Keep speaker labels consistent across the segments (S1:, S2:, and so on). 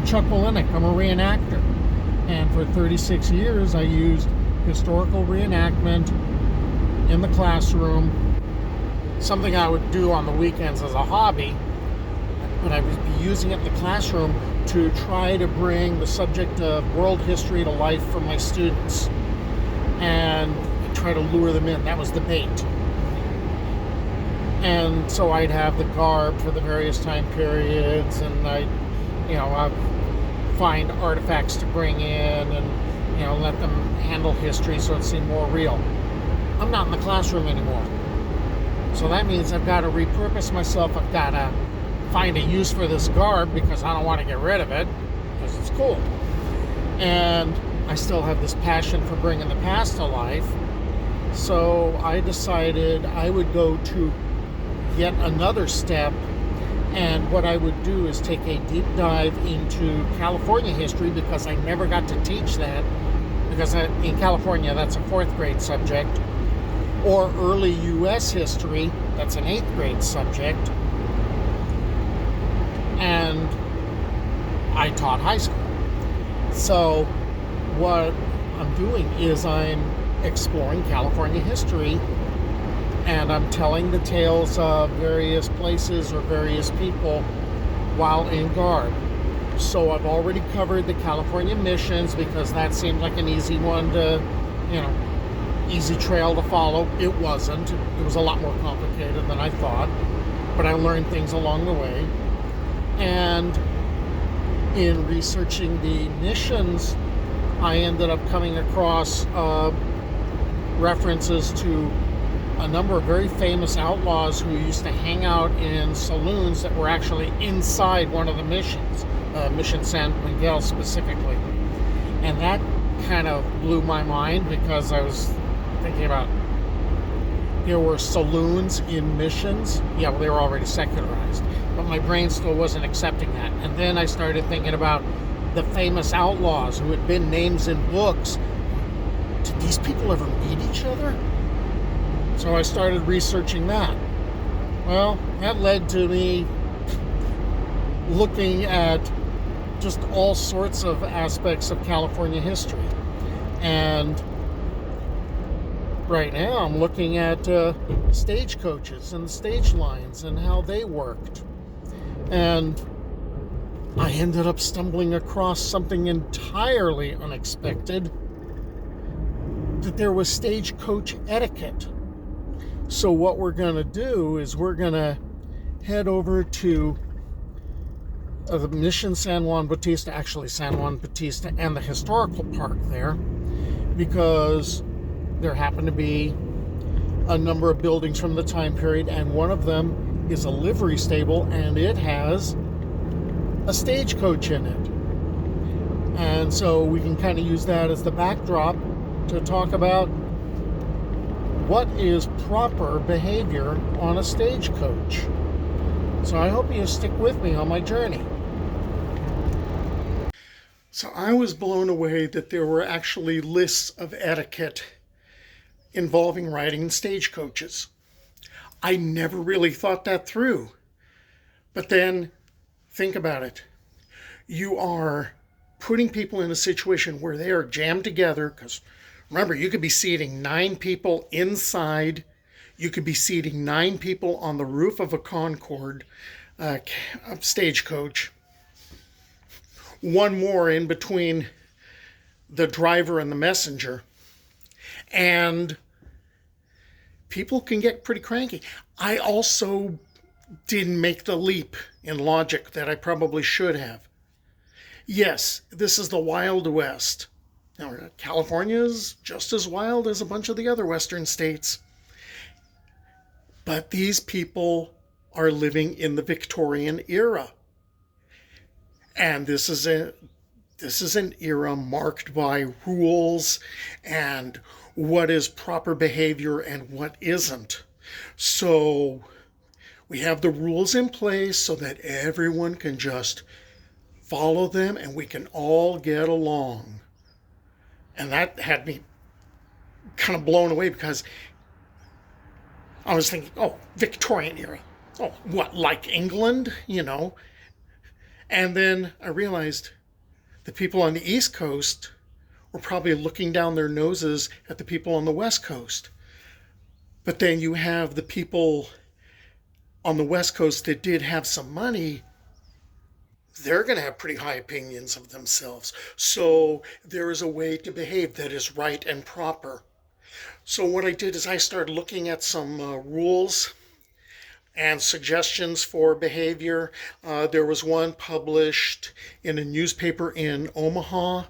S1: Chuck Olenek. I'm a reenactor. And for 36 years, I used historical reenactment in the classroom, something I would do on the weekends as a hobby, but I would be using it in the classroom to try to bring the subject of world history to life for my students and try to lure them in. That was the bait. And so I'd have the garb for the various time periods, and I'd find artifacts to bring in and, let them handle history so it seemed more real. I'm not in the classroom anymore. So that means I've got to repurpose myself. I've got to find a use for this garb because I don't want to get rid of it because it's cool. And I still have this passion for bringing the past to life. So I decided I would go to yet another step, and what I would do is take a deep dive into California history because I never got to teach that, because in California that's a 4th grade subject, or early U.S. history, that's an 8th grade subject, and I taught high school. So what I'm doing is I'm exploring California history, and I'm telling the tales of various places or various people while in garb. So I've already covered the California missions because that seemed like an easy one to, easy trail to follow. It wasn't. It was a lot more complicated than I thought, but I learned things along the way. And in researching the missions, I ended up coming across references to a number of very famous outlaws who used to hang out in saloons that were actually inside one of the missions, Mission San Miguel specifically. And that kind of blew my mind because I was thinking about, there were saloons in missions. Yeah, well, they were already secularized, but my brain still wasn't accepting that. And then I started thinking about the famous outlaws who had been names in books. Did these people ever meet each other? So I started researching that. Well, that led to me looking at just all sorts of aspects of California history. And right now I'm looking at stagecoaches and stage lines and how they worked. And I ended up stumbling across something entirely unexpected, that there was stagecoach etiquette. So what we're going to do is we're going to head over to the Mission San Juan Bautista, actually San Juan Bautista, and the historical park there, because there happen to be a number of buildings from the time period, and one of them is a livery stable, and it has a stagecoach in it. And so we can kind of use that as the backdrop to talk about what is proper behavior on a stagecoach. So I hope you stick with me on my journey. So I was blown away that there were actually lists of etiquette involving riding in stagecoaches. I never really thought that through. But then, think about it. You are putting people in a situation where they are jammed together, because remember, you could be seating 9 people inside. You could be seating 9 people on the roof of a Concorde stagecoach. One more in between the driver and the messenger. And people can get pretty cranky. I also didn't make the leap in logic that I probably should have. Yes, this is the Wild West. Now, California is just as wild as a bunch of the other Western states. But these people are living in the Victorian era. And this is an era marked by rules and what is proper behavior and what isn't. So we have the rules in place so that everyone can just follow them and we can all get along. And that had me kind of blown away because I was thinking, oh, Victorian era. Oh, what, like England? And then I realized The people on the East Coast were probably looking down their noses at the people on the West Coast. But then you have the people on the West Coast that did have some money. They're going to have pretty high opinions of themselves. So there is a way to behave that is right and proper. So what I did is I started looking at some rules and suggestions for behavior. There was one published in a newspaper in Omaha,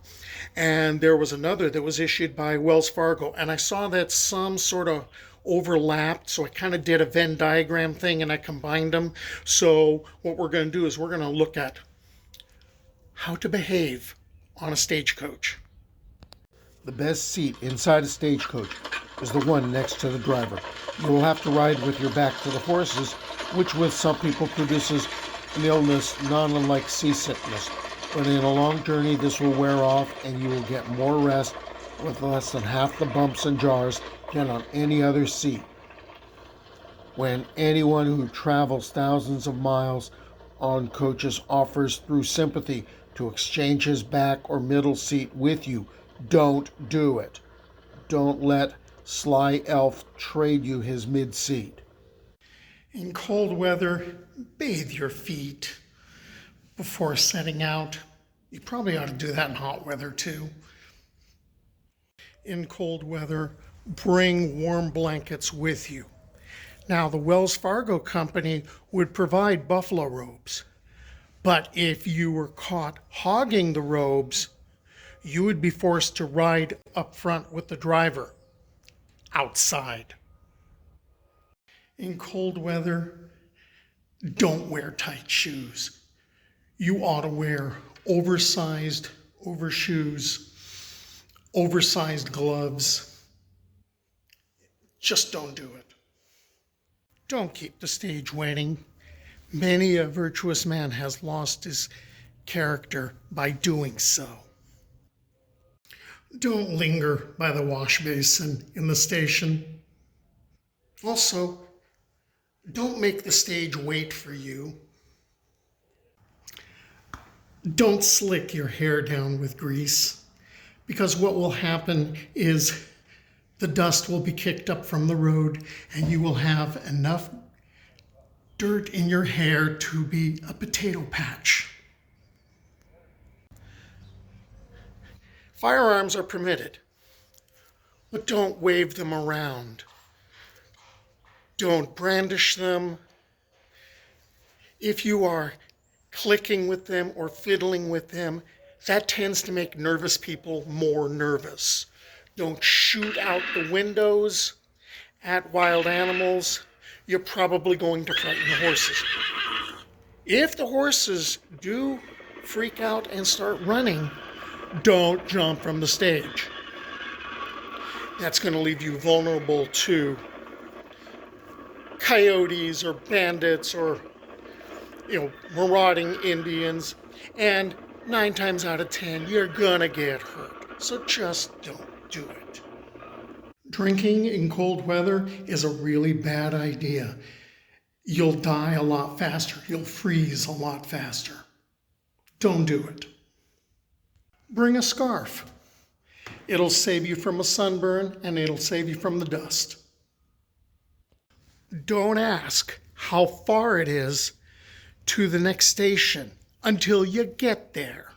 S1: and there was another that was issued by Wells Fargo. And I saw that some sort of overlapped, so I kind of did a Venn diagram thing and I combined them. So what we're going to do is we're going to look at how to behave on a stagecoach.
S2: The best seat inside a stagecoach is the one next to the driver. You will have to ride with your back to the horses, which with some people produces an illness not unlike seasickness. But in a long journey, this will wear off and you will get more rest with less than half the bumps and jars than on any other seat. When anyone who travels thousands of miles on coaches offers through sympathy to exchange his back or middle seat with you, don't do it. Don't let Sly Elf trade you his mid-seat.
S1: In cold weather, bathe your feet before setting out. You probably ought to do that in hot weather too. In cold weather, bring warm blankets with you. Now, the Wells Fargo company would provide buffalo robes, but if you were caught hogging the robes, you would be forced to ride up front with the driver outside. In cold weather, don't wear tight shoes. You ought to wear oversized overshoes, oversized gloves. Just don't do it. Don't keep the stage waiting. Many a virtuous man has lost his character by doing so. Don't linger by the wash basin in the station. Also, don't make the stage wait for you. Don't slick your hair down with grease, because what will happen is the dust will be kicked up from the road and you will have enough dirt in your hair to be a potato patch. Firearms are permitted, but don't wave them around. Don't brandish them. If you are clicking with them or fiddling with them, that tends to make nervous people more nervous. Don't shoot out the windows at wild animals. You're probably going to frighten the horses. If the horses do freak out and start running, don't jump from the stage. That's going to leave you vulnerable to coyotes or bandits or, marauding Indians. And 9 times out of 10, you're going to get hurt. So just don't do it. Drinking in cold weather is a really bad idea. You'll die a lot faster. You'll freeze a lot faster. Don't do it. Bring a scarf. It'll save you from a sunburn and it'll save you from the dust. Don't ask how far it is to the next station until you get there.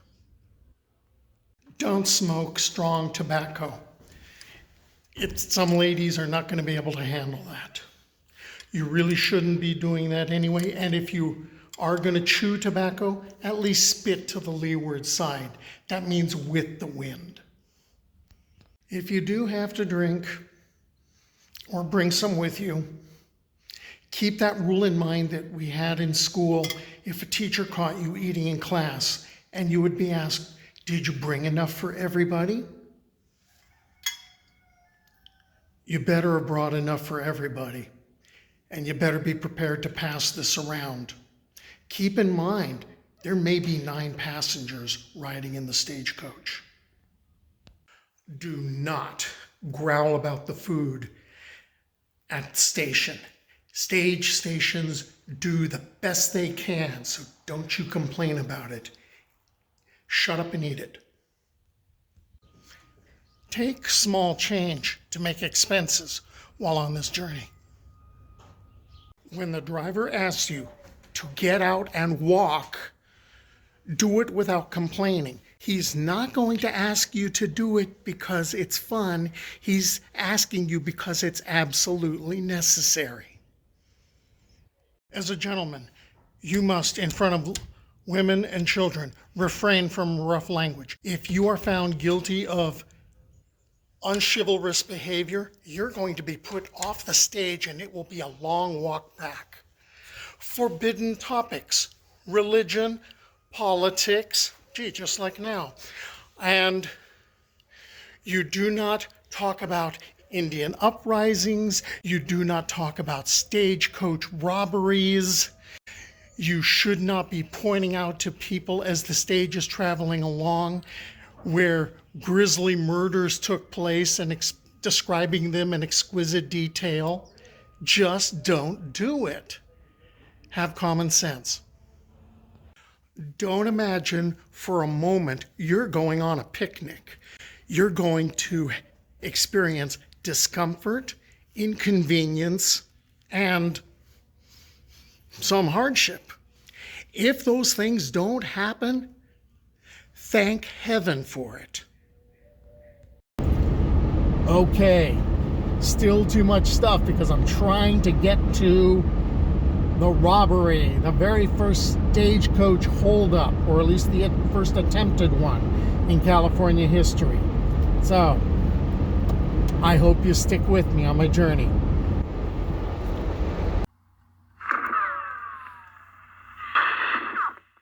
S1: Don't smoke strong tobacco. Some ladies are not going to be able to handle that. You really shouldn't be doing that anyway. And if you are going to chew tobacco, at least spit to the leeward side. That means with the wind. If you do have to drink or bring some with you, keep that rule in mind that we had in school. If a teacher caught you eating in class and you would be asked, did you bring enough for everybody? You better have brought enough for everybody, and you better be prepared to pass this around. Keep in mind, there may be 9 passengers riding in the stagecoach. Do not growl about the food at the station. Stage stations do the best they can, so don't you complain about it. Shut up and eat it. Take small change to make expenses while on this journey. When the driver asks you to get out and walk, do it without complaining. He's not going to ask you to do it because it's fun. He's asking you because it's absolutely necessary. As a gentleman, you must, in front of women and children, refrain from rough language. If you are found guilty of unchivalrous behavior, you're going to be put off the stage and it will be a long walk back. Forbidden topics, religion, politics, just like now. And you do not talk about Indian uprisings. You do not talk about stagecoach robberies. You should not be pointing out to people as the stage is traveling along where grisly murders took place and describing them in exquisite detail. Just don't do it. Have common sense. Don't imagine for a moment you're going on a picnic. You're going to experience discomfort, inconvenience, and some hardship. If those things don't happen, thank heaven for it. Okay, still too much stuff because I'm trying to get to the robbery, the very first stagecoach holdup, or at least the first attempted one in California history. So, I hope you stick with me on my journey.